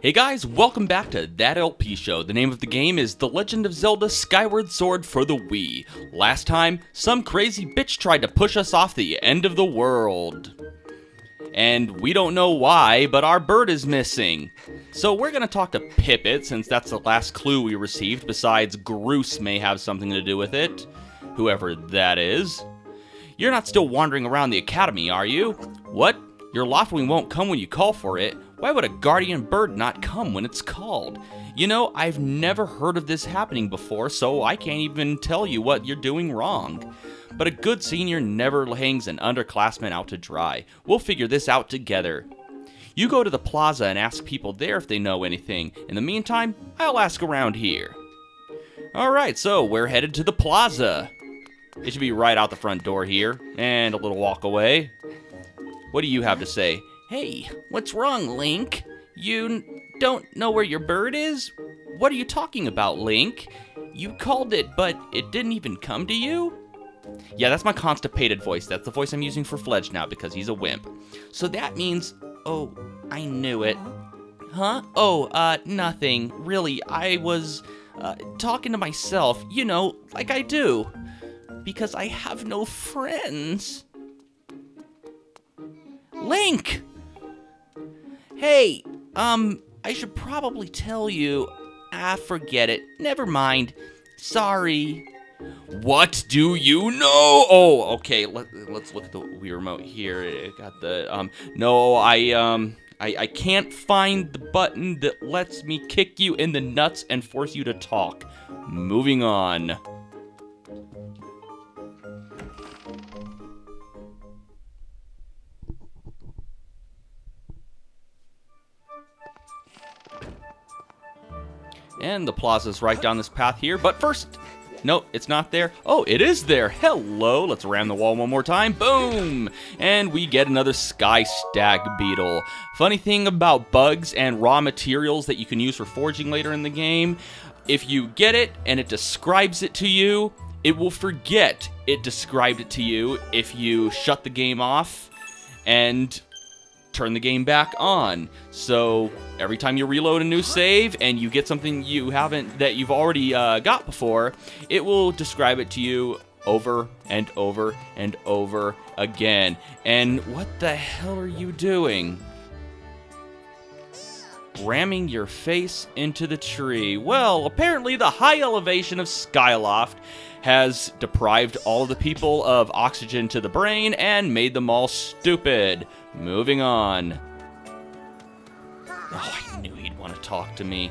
Hey guys, welcome back to That LP Show. The name of the game is The Legend of Zelda Skyward Sword for the Wii. Last time, some crazy bitch tried to push us off the end of the world. And we don't know why, but our bird is missing. So we're gonna talk to Pippet, since that's the last clue we received, besides Groose may have something to do with it. Whoever that is. You're not still wandering around the academy, are you? What? Your Loftwing won't come when you call for it? Why would a guardian bird not come when it's called? You know, I've never heard of this happening before, so I can't even tell you what you're doing wrong. But a good senior never hangs an underclassman out to dry. We'll figure this out together. You go to the plaza and ask people there if they know anything. In the meantime, I'll ask around here. Alright, so we're headed to the plaza. It should be right out the front door here, and a little walk away. What do you have to say? Hey, what's wrong, Link? You don't know where your bird is? What are you talking about, Link? You called it, but it didn't even come to you? Yeah, that's my constipated voice. That's the voice I'm using for Fledge now because he's a wimp. So that means... Oh, I knew it. Huh? Oh, nothing. Really, I was, talking to myself, you know, like I do. Because I have no friends. Link! Hey, I should probably tell you. Forget it. Never mind. Sorry. What do you know? Oh, okay. Let's look at the Wii remote here. It got the no, I can't find the button that lets me kick you in the nuts and force you to talk. Moving on. And the plaza's right down this path here, but first... No, it's not there. Oh, it is there. Hello. Let's ram the wall one more time. Boom! And we get another Sky Stag Beetle. Funny thing about bugs and raw materials that you can use for forging later in the game, if you get it and it describes it to you, it will forget it described it to you if you shut the game off and turn the game back on. So every time you reload a new save and you get something you haven't, that you've already got before, it will describe it to you over and over and over again. And what the hell are you doing? Ramming your face into the tree. Well, apparently the high elevation of Skyloft has deprived all of the people of oxygen to the brain and made them all stupid. Moving on. Oh, I knew he'd want to talk to me.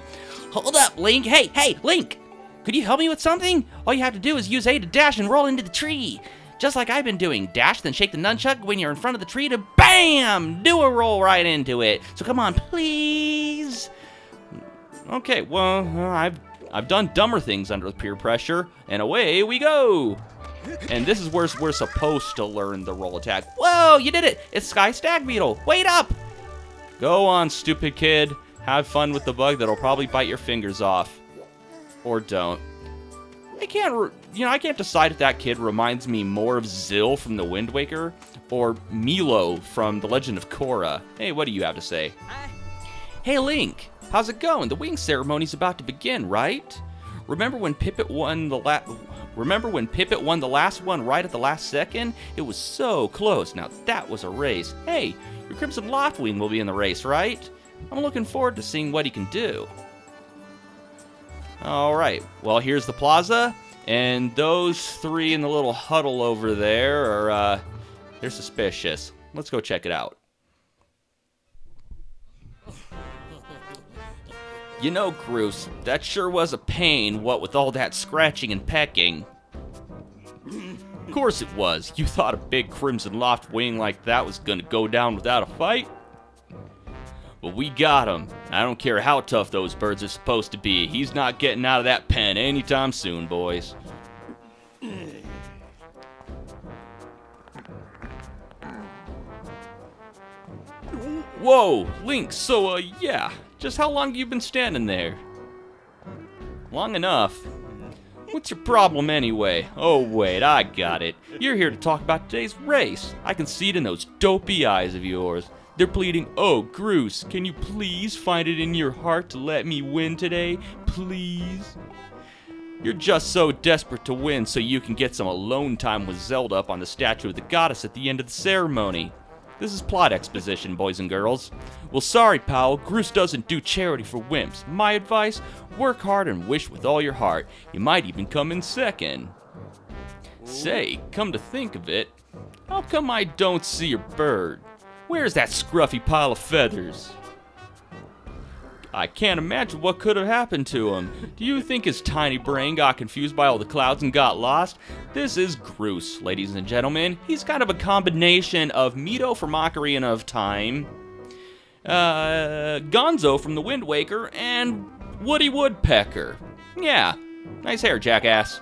Hold up, Link. Hey, Link! Could you help me with something? All you have to do is use A to dash and roll into the tree. Just like I've been doing. Dash, then shake the nunchuck when you're in front of the tree to BAM! Do a roll right into it. So come on, please. Okay, well, I've done dumber things under peer pressure, and away we go. And this is where we're supposed to learn the roll attack. Whoa, you did it! It's Sky Stag Beetle. Wait up! Go on, stupid kid. Have fun with the bug that'll probably bite your fingers off. Or don't. I can't decide if that kid reminds me more of Zill from the Wind Waker or Milo from The Legend of Korra. Hey, what do you have to say? Hey, Link. How's it going? The wing ceremony's about to begin, right? Remember when Pippet won the last one right at the last second? It was so close. Now that was a race. Hey, your Crimson Loftwing will be in the race, right? I'm looking forward to seeing what he can do. Alright, well here's the plaza, and those three in the little huddle over there are, they're suspicious. Let's go check it out. You know, Groose, that sure was a pain, what with all that scratching and pecking. Of course it was. You thought a big Crimson Loftwing like that was gonna go down without a fight? Well, we got him. I don't care how tough those birds are supposed to be. He's not getting out of that pen anytime soon, boys. Whoa, Link, so, yeah. Just how long have you been standing there? Long enough. What's your problem anyway? Oh wait, I got it. You're here to talk about today's race. I can see it in those dopey eyes of yours. They're pleading, "Oh, Groose, can you please find it in your heart to let me win today? Please?" You're just so desperate to win so you can get some alone time with Zelda up on the statue of the goddess at the end of the ceremony. This is plot exposition, boys and girls. Well, sorry, pal, Groose doesn't do charity for wimps. My advice, work hard and wish with all your heart. You might even come in second. Say, come to think of it, how come I don't see your bird? Where's that scruffy pile of feathers? I can't imagine what could have happened to him. Do you think his tiny brain got confused by all the clouds and got lost? This is Groose, ladies and gentlemen. He's kind of a combination of Mito from Ocarina of Time, Gonzo from the Wind Waker, and Woody Woodpecker. Yeah, nice hair, jackass.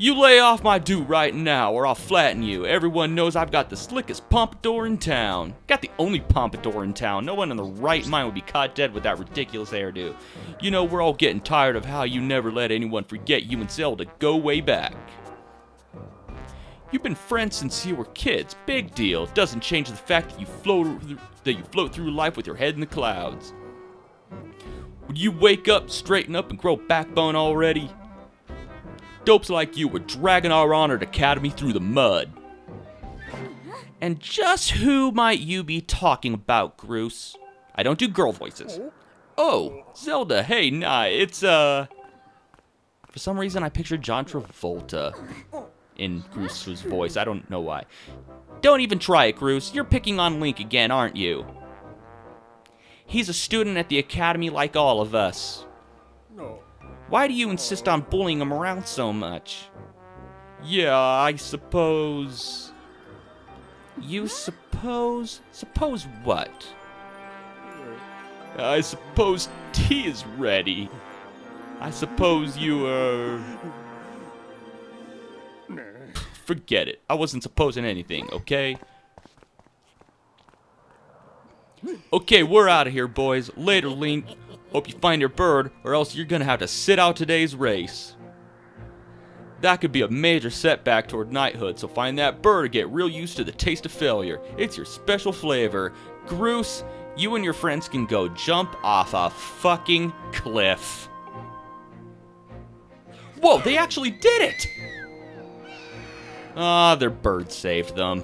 You lay off my do right now, or I'll flatten you. Everyone knows I've got the slickest pompadour in town. Got the only pompadour in town. No one in the right mind would be caught dead with that ridiculous hairdo. You know, we're all getting tired of how you never let anyone forget you and Zelda go way back. You've been friends since you were kids. Big deal. Doesn't change the fact that you float through life with your head in the clouds. Would you wake up, straighten up, and grow backbone already? Dopes like you were dragging our honored academy through the mud. And just who might you be talking about, Groose? I don't do girl voices. Oh, Zelda, hey, nah, it's, For some reason I pictured John Travolta in Groose's voice. I don't know why. Don't even try it, Groose. You're picking on Link again, aren't you? He's a student at the academy like all of us. No. Why do you insist on bullying him around so much? Yeah, I suppose... You suppose? Suppose what? I suppose tea is ready. I suppose you, Forget it. I wasn't supposing anything, okay? Okay, we're out of here, boys. Later, Link. Hope you find your bird, or else you're gonna have to sit out today's race. That could be a major setback toward knighthood, so find that bird to get real used to the taste of failure. It's your special flavor. Groose, you and your friends can go jump off a fucking cliff. Whoa, they actually did it! Ah, their bird saved them.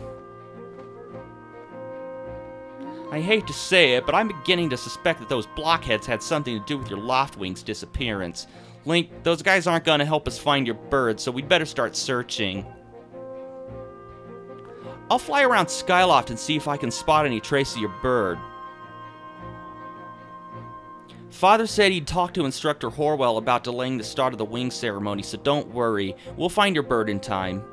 I hate to say it, but I'm beginning to suspect that those blockheads had something to do with your Loftwing's disappearance. Link, those guys aren't gonna help us find your bird, so we'd better start searching. I'll fly around Skyloft and see if I can spot any trace of your bird. Father said he'd talk to Instructor Horwell about delaying the start of the wing ceremony, so don't worry. We'll find your bird in time.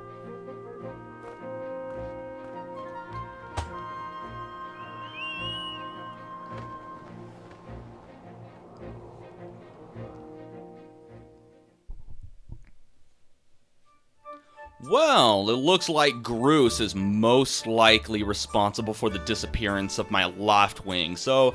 Well, it looks like Groose is most likely responsible for the disappearance of my Loftwing, so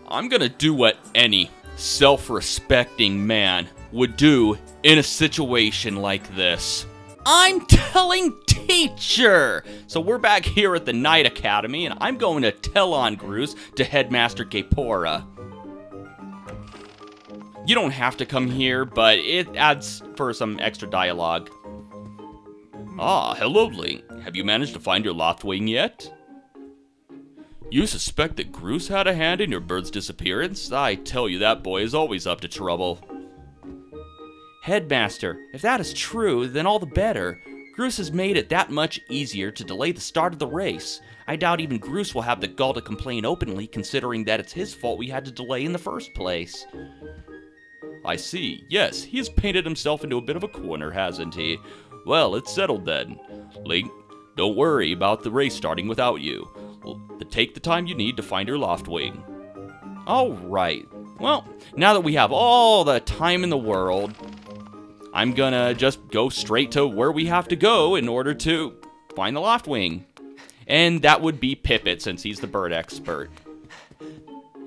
I'm gonna do what any self-respecting man would do in a situation like this. I'm telling teacher! So we're back here at the Knight Academy, and I'm going to tell on Groose to Headmaster Gapora. You don't have to come here, but it adds for some extra dialogue. Ah, hello, Link. Have you managed to find your Loftwing yet? You suspect that Groose had a hand in your bird's disappearance? I tell you, that boy is always up to trouble. Headmaster, if that is true, then all the better. Groose has made it that much easier to delay the start of the race. I doubt even Groose will have the gall to complain openly, considering that it's his fault we had to delay in the first place. I see. Yes, he has painted himself into a bit of a corner, hasn't he? Well, it's settled then. Link, don't worry about the race starting without you. Take the time you need to find your Loftwing. Alright. Well, now that we have all the time in the world, I'm gonna just go straight to where we have to go in order to find the Loftwing. And that would be Pippet, since he's the bird expert.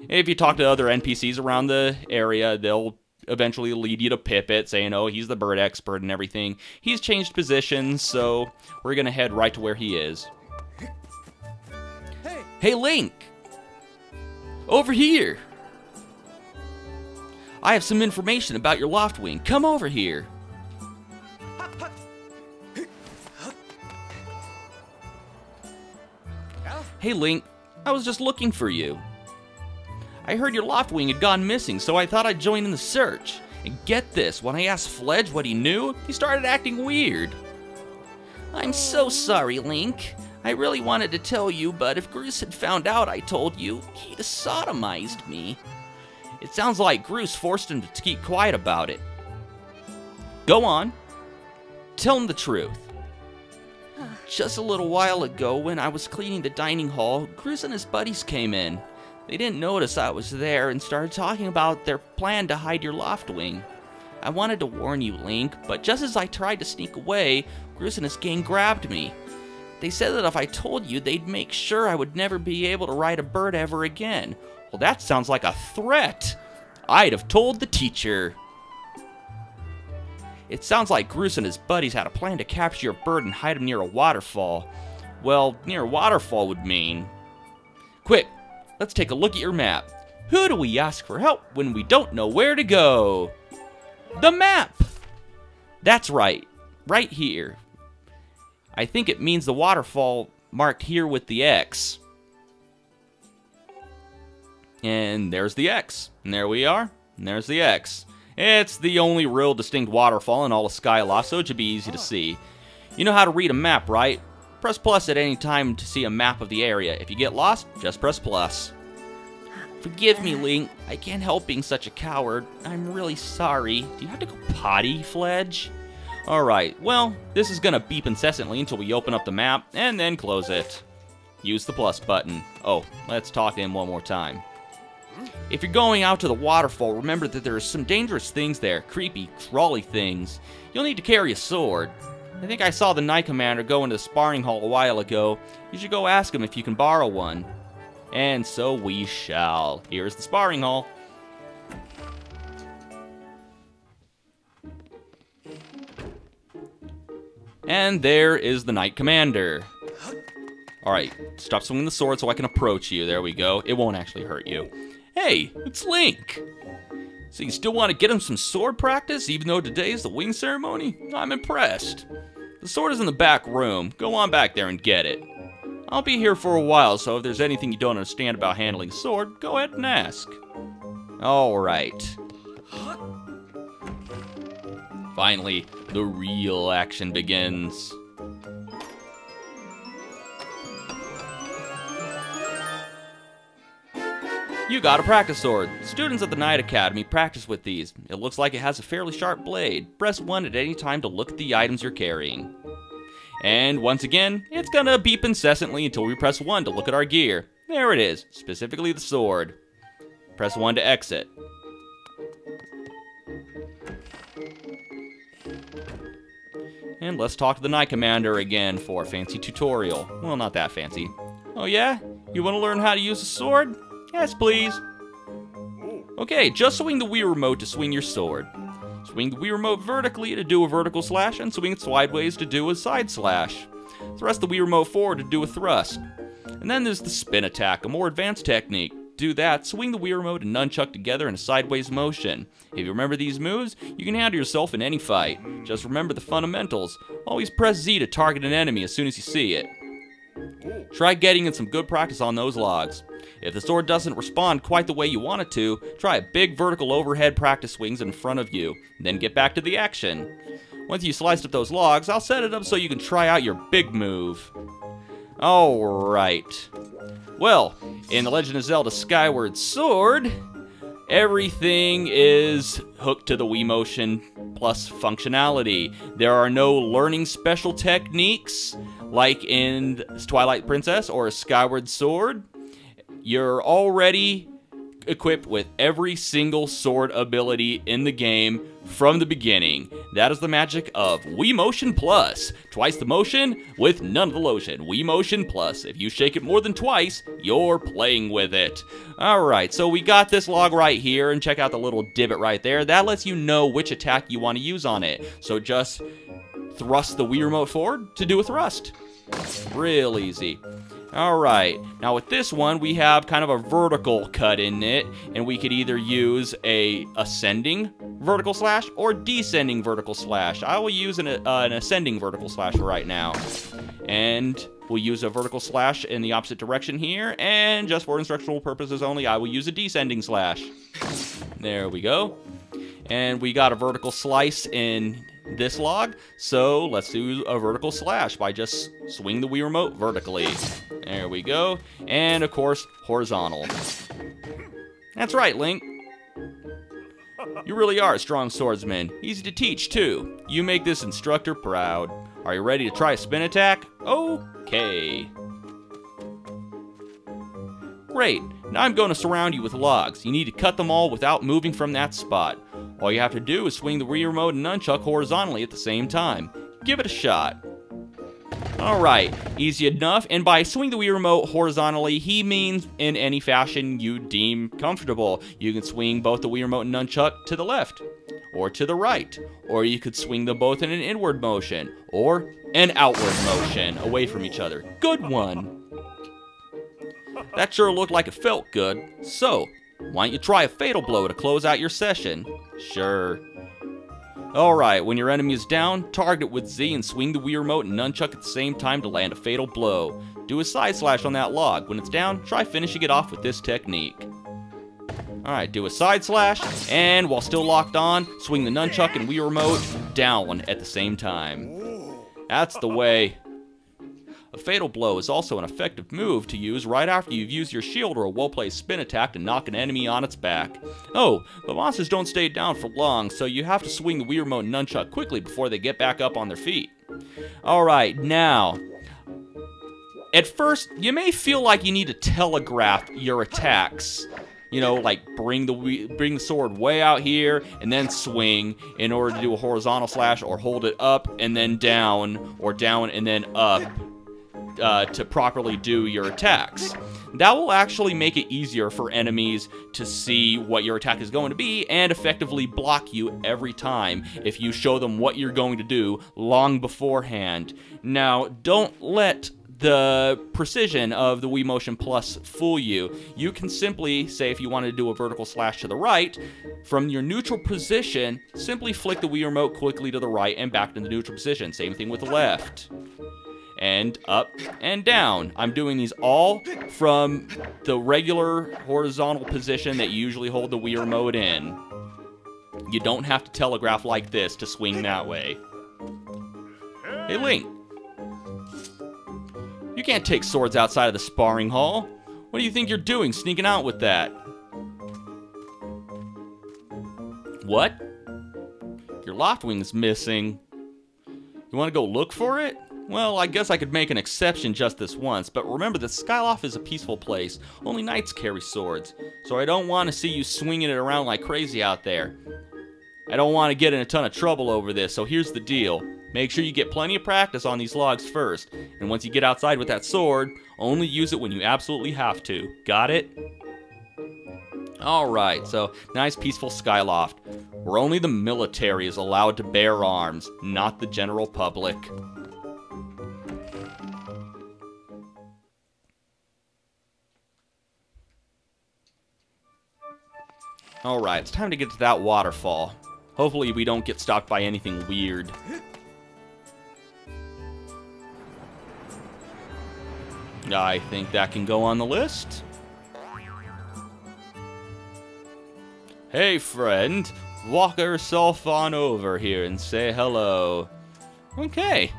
If you talk to other NPCs around the area, they'll eventually lead you to Pippet, saying, oh, he's the bird expert and everything. He's changed positions, so we're gonna head right to where he is. Hey, Link! Over here! I have some information about your Loftwing. Come over here. Hey, Link. I was just looking for you. I heard your Loftwing had gone missing, so I thought I'd join in the search. And get this, when I asked Fledge what he knew, he started acting weird. I'm so sorry, Link. I really wanted to tell you, but if Groose had found out I told you, he'd have sodomized me. It sounds like Groose forced him to keep quiet about it. Go on. Tell him the truth. Just a little while ago, when I was cleaning the dining hall, Groose and his buddies came in. They didn't notice I was there and started talking about their plan to hide your Loftwing. I wanted to warn you, Link, but just as I tried to sneak away, Groose and his gang grabbed me. They said that if I told you, they'd make sure I would never be able to ride a bird ever again. Well, that sounds like a threat. I'd have told the teacher. It sounds like Groose and his buddies had a plan to capture your bird and hide him near a waterfall. Well, near a waterfall would mean... Quick, let's take a look at your map. Who do we ask for help when we don't know where to go? The map! That's right. Right here. I think it means the waterfall marked here with the X. And there's the X. And there we are. And there's the X. It's the only real distinct waterfall in all of Skyloft, so it should be easy to see. You know how to read a map, right? Press plus at any time to see a map of the area. If you get lost, just press plus. Forgive me, Link. I can't help being such a coward. I'm really sorry. Do you have to go potty, Fledge? Alright, well, this is gonna beep incessantly until we open up the map, and then close it. Use the plus button. Oh, let's talk to him one more time. If you're going out to the waterfall, remember that there are some dangerous things there. Creepy, crawly things. You'll need to carry a sword. I think I saw the Knight Commander go into the sparring hall a while ago. You should go ask him if you can borrow one. And so we shall. Here's the sparring hall. And there is the Knight Commander. Alright, stop swinging the sword so I can approach you. There we go. It won't actually hurt you. Hey, it's Link! So you still want to get him some sword practice, even though today is the wing ceremony? I'm impressed. The sword is in the back room. Go on back there and get it. I'll be here for a while, so if there's anything you don't understand about handling a sword, go ahead and ask. Alright. Finally, the real action begins. You got a practice sword. Students at the Knight Academy practice with these. It looks like it has a fairly sharp blade. Press 1 at any time to look at the items you're carrying. And once again, it's gonna beep incessantly until we press 1 to look at our gear. There it is, specifically the sword. Press 1 to exit. And let's talk to the Knight Commander again for a fancy tutorial. Well, not that fancy. Oh yeah? You want to learn how to use a sword? Yes, please. Okay, just swing the Wii Remote to swing your sword. Swing the Wii Remote vertically to do a vertical slash, and swing it sideways to do a side slash. Thrust the Wii Remote forward to do a thrust. And then there's the spin attack, a more advanced technique. To do that, swing the Wii Remote and nunchuck together in a sideways motion. If you remember these moves, you can handle yourself in any fight. Just remember the fundamentals. Always press Z to target an enemy as soon as you see it. Try getting in some good practice on those logs. If the sword doesn't respond quite the way you want it to, try a big vertical overhead practice swings in front of you, then get back to the action. Once you sliced up those logs, I'll set it up so you can try out your big move. Alright. Well, in The Legend of Zelda Skyward Sword, everything is hooked to the Wii Motion Plus functionality. There are no learning special techniques like in Twilight Princess or Skyward Sword. You're already equipped with every single sword ability in the game from the beginning. That is the magic of Wii Motion Plus. Twice the motion with none of the lotion. Wii Motion Plus. If you shake it more than twice, you're playing with it. Alright, so we got this log right here, and check out the little divot right there. That lets you know which attack you want to use on it. So just thrust the Wii Remote forward to do a thrust. Real easy. Alright, now with this one, we have kind of a vertical cut in it, and we could either use a ascending vertical slash or descending vertical slash. I will use an ascending vertical slash right now. And we'll use a vertical slash in the opposite direction here, and just for instructional purposes only, I will use a descending slash. There we go. And we got a vertical slice in this log, so let's do a vertical slash by just swing the Wii Remote vertically. There we go. And of course, horizontal. That's right, Link. You really are a strong swordsman. Easy to teach, too. You make this instructor proud. Are you ready to try a spin attack? Okay. Great. Now I'm going to surround you with logs. You need to cut them all without moving from that spot. All you have to do is swing the Wii Remote and nunchuck horizontally at the same time. Give it a shot. Alright, easy enough, and by swing the Wii Remote horizontally, he means in any fashion you deem comfortable. You can swing both the Wii Remote and nunchuck to the left, or to the right, or you could swing them both in an inward motion, or an outward motion, away from each other. Good one! That sure looked like it felt good, so why don't you try a fatal blow to close out your session? Sure. Alright, when your enemy is down, target it with Z and swing the Wii Remote and nunchuck at the same time to land a fatal blow. Do a side slash on that log. When it's down, try finishing it off with this technique. Alright, do a side slash, and while still locked on, swing the nunchuck and Wii Remote down at the same time. That's the way. A fatal blow is also an effective move to use right after you've used your shield or a well-placed spin attack to knock an enemy on its back. Oh, but monsters don't stay down for long, so you have to swing the Wii Remote and nunchuck quickly before they get back up on their feet. Alright, now, at first, you may feel like you need to telegraph your attacks. You know, like bring the sword way out here and then swing in order to do a horizontal slash, or hold it up and then down, or down and then up. To properly do your attacks. That will actually make it easier for enemies to see what your attack is going to be and effectively block you every time if you show them what you're going to do long beforehand. Now, don't let the precision of the Wii Motion Plus fool you. You can simply, say if you wanted to do a vertical slash to the right, from your neutral position, simply flick the Wii Remote quickly to the right and back to the neutral position. Same thing with the left. And up and down. I'm doing these all from the regular horizontal position that you usually hold the Wii Remote in. You don't have to telegraph like this to swing that way. Hey, Link. You can't take swords outside of the sparring hall. What do you think you're doing sneaking out with that? What? Your Loftwing's missing. You want to go look for it? Well, I guess I could make an exception just this once, but remember that Skyloft is a peaceful place. Only knights carry swords, so I don't want to see you swinging it around like crazy out there. I don't want to get in a ton of trouble over this, so here's the deal. Make sure you get plenty of practice on these logs first, and once you get outside with that sword, only use it when you absolutely have to. Got it? Alright, so nice peaceful Skyloft, where only the military is allowed to bear arms, not the general public. Alright, it's time to get to that waterfall. Hopefully we don't get stopped by anything weird. I think that can go on the list. Hey friend, walk yourself on over here and say hello. Okay,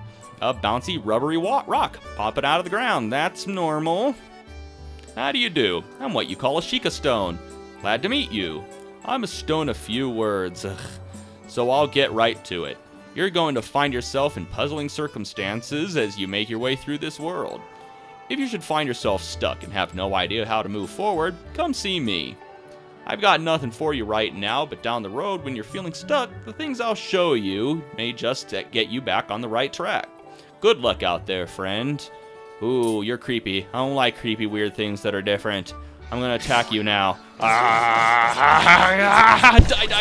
a bouncy rubbery rock popping out of the ground, that's normal. How do you do? I'm what you call a Sheikah stone. Glad to meet you. I'm a stone of few words, so I'll get right to it. You're going to find yourself in puzzling circumstances as you make your way through this world. If you should find yourself stuck and have no idea how to move forward, come see me. I've got nothing for you right now, but down the road when you're feeling stuck, the things I'll show you may just get you back on the right track. Good luck out there, friend. Ooh, you're creepy. I don't like creepy weird things that are different. I'm gonna attack you now.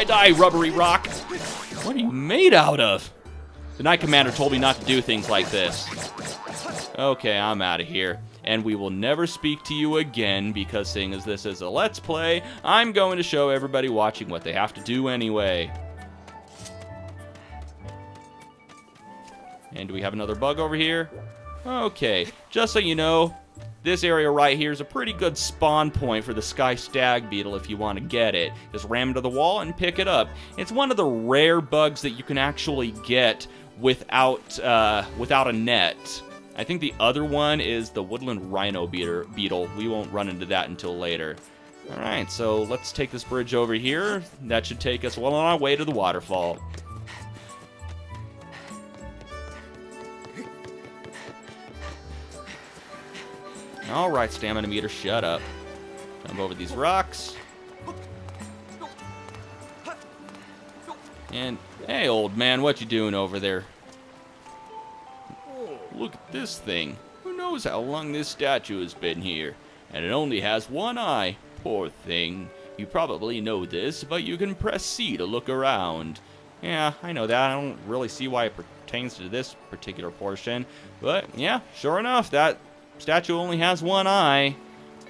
Die, rubbery rock. What are you made out of? The Knight Commander told me not to do things like this. Okay, I'm out of here. and we will never speak to you again, because seeing as this is a Let's Play, I'm going to show everybody watching what they have to do anyway. And do we have another bug over here? Okay, just so you know, this area right here is a pretty good spawn point for the Sky Stag Beetle if you want to get it. Just ram into the wall and pick it up. It's one of the rare bugs that you can actually get without a net. I think the other one is the Woodland Rhino Beetle. We won't run into that until later. Alright, so let's take this bridge over here. That should take us well on our way to the waterfall. Alright, stamina meter, shut up. Jump over these rocks. And, hey, old man, what you doing over there? Look at this thing. Who knows how long this statue has been here? And it only has one eye. Poor thing. You probably know this, but you can press C to look around. Yeah, I know that. I don't really see why it pertains to this particular portion. But, yeah, sure enough, that statue only has one eye.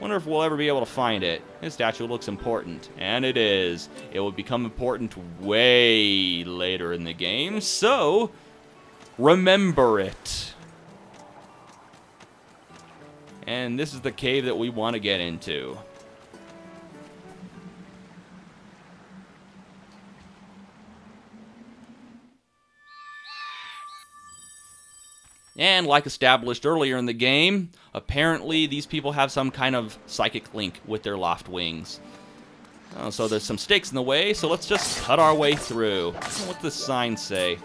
Wonder if we'll ever be able to find it. This statue looks important, and it is. It will become important way later in the game, so remember it. And this is the cave that we want to get into. And like established earlier in the game, apparently these people have some kind of psychic link with their Loftwings. So there's some stakes in the way, so let's just cut our way through. What's this sign say?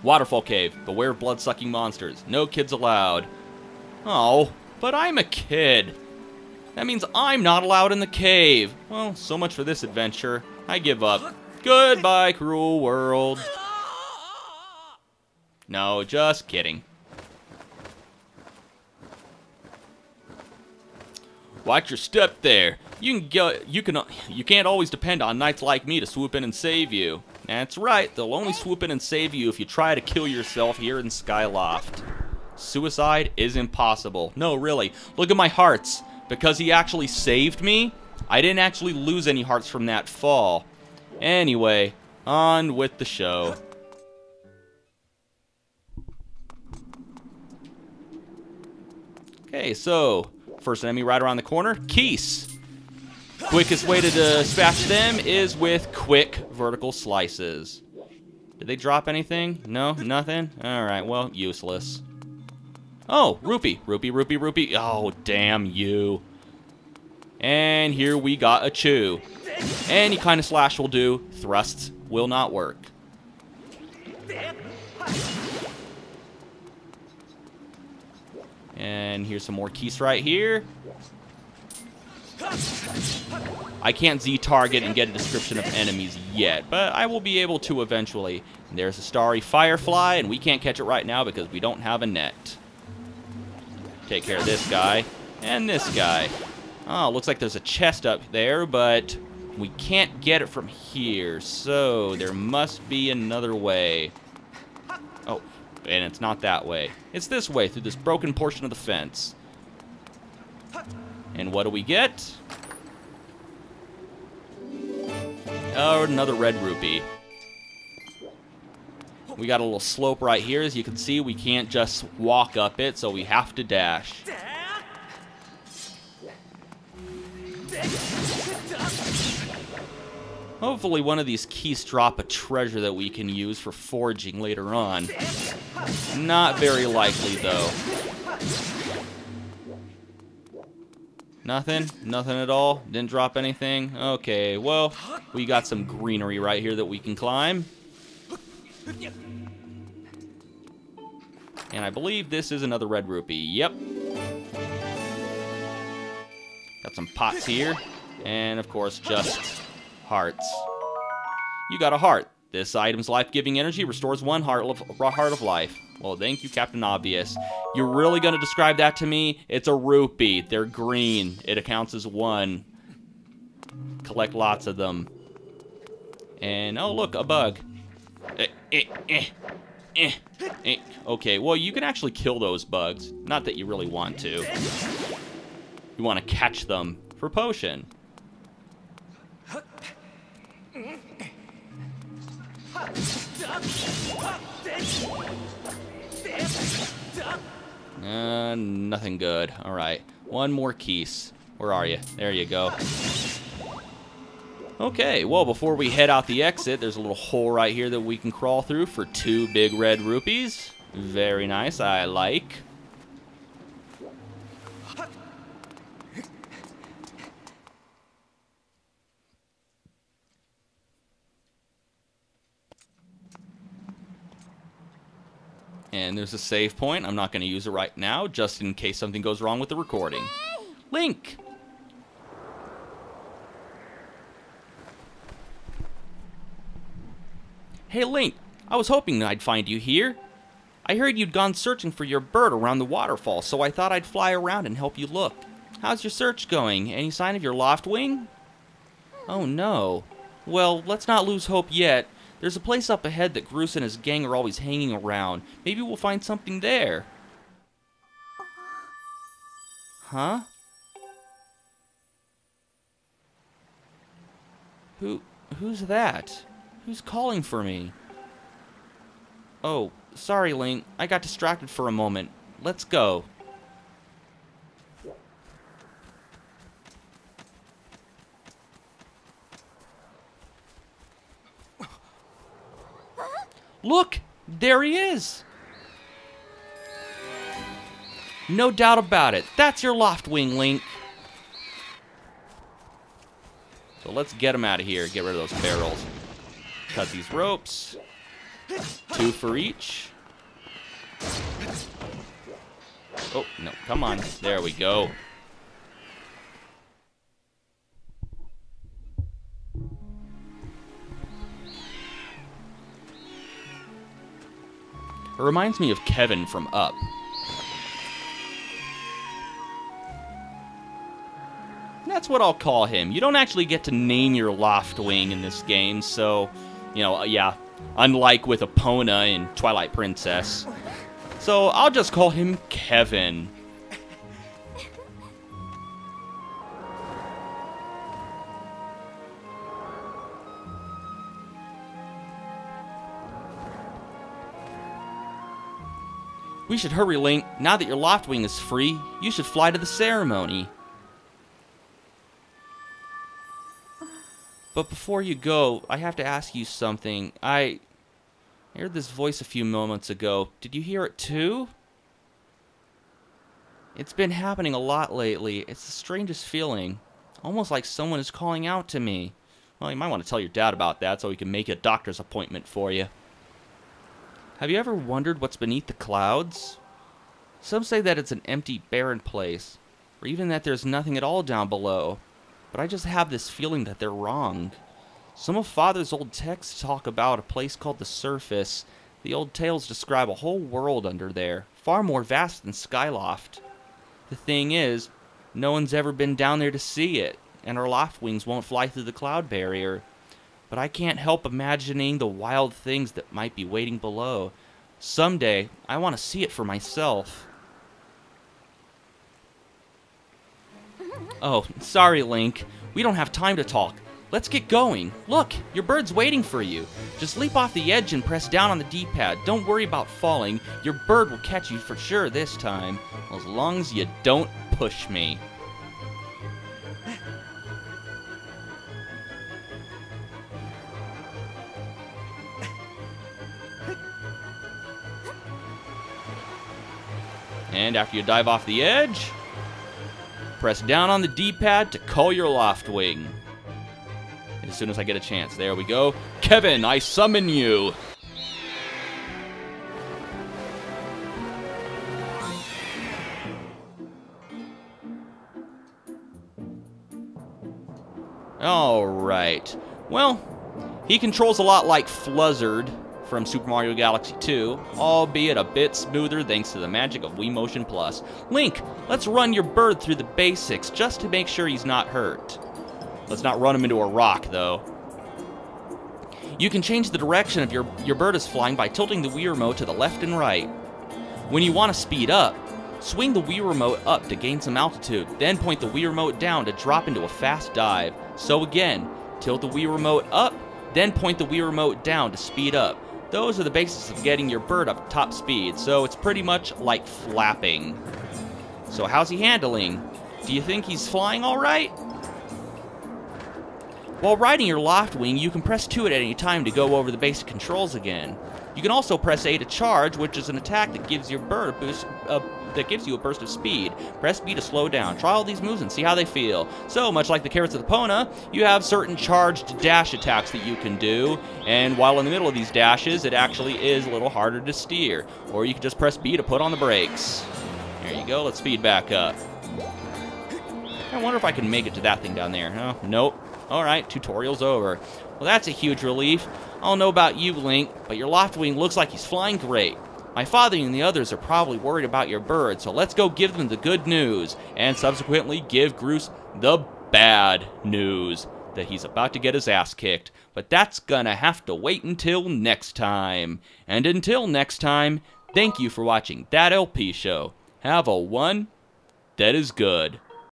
Waterfall cave. Beware of blood-sucking monsters. No kids allowed. Oh, but I'm a kid. That means I'm not allowed in the cave. Well, so much for this adventure. I give up. Goodbye, cruel world. No, just kidding. Watch your step there. You can't always depend on knights like me to swoop in and save you. That's right, they'll only swoop in and save you if you try to kill yourself here in Skyloft. Suicide is impossible. No, really. Look at my hearts. Because he actually saved me, I didn't actually lose any hearts from that fall. Anyway, on with the show. Okay, so first enemy right around the corner, Keese. Quickest way to dispatch them is with quick vertical slices. Did they drop anything? No, nothing? Alright, well, useless. Oh, rupee. Rupee. Oh, damn you. And here we got a chew. Any kind of slash will do. Thrusts will not work. And here's some more Keese right here. I can't Z-target and get a description of enemies yet, but I will be able to eventually. And there's a starry firefly, and we can't catch it right now because we don't have a net. Take care of this guy and this guy. Oh, looks like there's a chest up there, but we can't get it from here, so there must be another way. Oh, and it's not that way. It's this way, through this broken portion of the fence. And what do we get? Oh, another red rupee. We got a little slope right here. As you can see, we can't just walk up it, so we have to dash. Hopefully one of these Keese drop a treasure that we can use for foraging later on. Not very likely, though. Nothing? Nothing at all? Didn't drop anything? Okay, well, we got some greenery right here that we can climb. And I believe this is another red rupee. Yep. Got some pots here. And, of course, just hearts. You got a heart. This item's life-giving energy restores one heart of life. Well, thank you, Captain Obvious. You're really going to describe that to me? It's a rupee. They're green. It counts as one. Collect lots of them. And, oh, look, a bug. Okay, well, you can actually kill those bugs. Not that you really want to. You want to catch them for potion. Nothing good. Alright. One more keys. Where are you? There you go. Okay, well, before we head out the exit, there's a little hole right here that we can crawl through for 2 big red rupees. Very nice, I like. And there's a save point. I'm not going to use it right now, just in case something goes wrong with the recording. Link! Hey, Link, I was hoping I'd find you here. I heard you'd gone searching for your bird around the waterfall, so I thought I'd fly around and help you look. How's your search going? Any sign of your Loftwing? Oh, no. Well, let's not lose hope yet. There's a place up ahead that Groose and his gang are always hanging around. Maybe we'll find something there. Huh? Who's that? Who's calling for me? Oh, sorry, Link. I got distracted for a moment. Let's go. Look! There he is! No doubt about it. That's your Loftwing, Link. So let's get him out of here. Get rid of those barrels. Cut these ropes. 2 for each. Oh, no. Come on. There we go. It reminds me of Kevin from Up. That's what I'll call him. You don't actually get to name your Loftwing in this game, so, you know, yeah, unlike with Epona in Twilight Princess. So I'll just call him Kevin. We should hurry, Link. Now that your Loftwing is free, you should fly to the ceremony. But before you go, I have to ask you something. I heard this voice a few moments ago. Did you hear it too? It's been happening a lot lately. It's the strangest feeling. Almost like someone is calling out to me. Well, you might want to tell your dad about that so he can make a doctor's appointment for you. Have you ever wondered what's beneath the clouds? Some say that it's an empty, barren place, or even that there's nothing at all down below. But I just have this feeling that they're wrong. Some of Father's old texts talk about a place called the Surface. The old tales describe a whole world under there, far more vast than Skyloft. The thing is, no one's ever been down there to see it, and our Loftwings won't fly through the cloud barrier. But I can't help imagining the wild things that might be waiting below. Someday, I want to see it for myself. Oh, sorry, Link. We don't have time to talk. Let's get going. Look, your bird's waiting for you. Just leap off the edge and press down on the D-pad. Don't worry about falling. Your bird will catch you for sure this time. As long as you don't push me. And after you dive off the edge, press down on the D-pad to call your Loftwing. As soon as I get a chance. There we go. Kevin, I summon you! Alright. Well, he controls a lot like Fluzzard from Super Mario Galaxy 2, albeit a bit smoother thanks to the magic of Wii Motion Plus. Link, let's run your bird through the basics just to make sure he's not hurt. Let's not run him into a rock, though. You can change the direction of your bird is flying by tilting the Wii Remote to the left and right. When you want to speed up, swing the Wii Remote up to gain some altitude, then point the Wii Remote down to drop into a fast dive. So again, tilt the Wii Remote up, then point the Wii Remote down to speed up. Those are the basics of getting your bird up to top speed, so it's pretty much like flapping. So how's he handling? Do you think he's flying alright? While riding your Loftwing, you can press 2 at any time to go over the basic controls again. You can also press A to charge, which is an attack that gives your bird a boost, a burst of speed. Press B to slow down. Try all these moves and see how they feel. So, much like the Carrots of the Epona, you have certain charged dash attacks that you can do, and while in the middle of these dashes, it actually is a little harder to steer. Or you can just press B to put on the brakes. There you go, let's speed back up. I wonder if I can make it to that thing down there. Oh, nope. Alright, tutorial's over. Well, that's a huge relief. I don't know about you, Link, but your Loftwing looks like he's flying great. My father and the others are probably worried about your bird, so let's go give them the good news, and subsequently give Groose the bad news, that he's about to get his ass kicked. But that's gonna have to wait until next time. And until next time, thank you for watching That LP Show. Have a one that is good.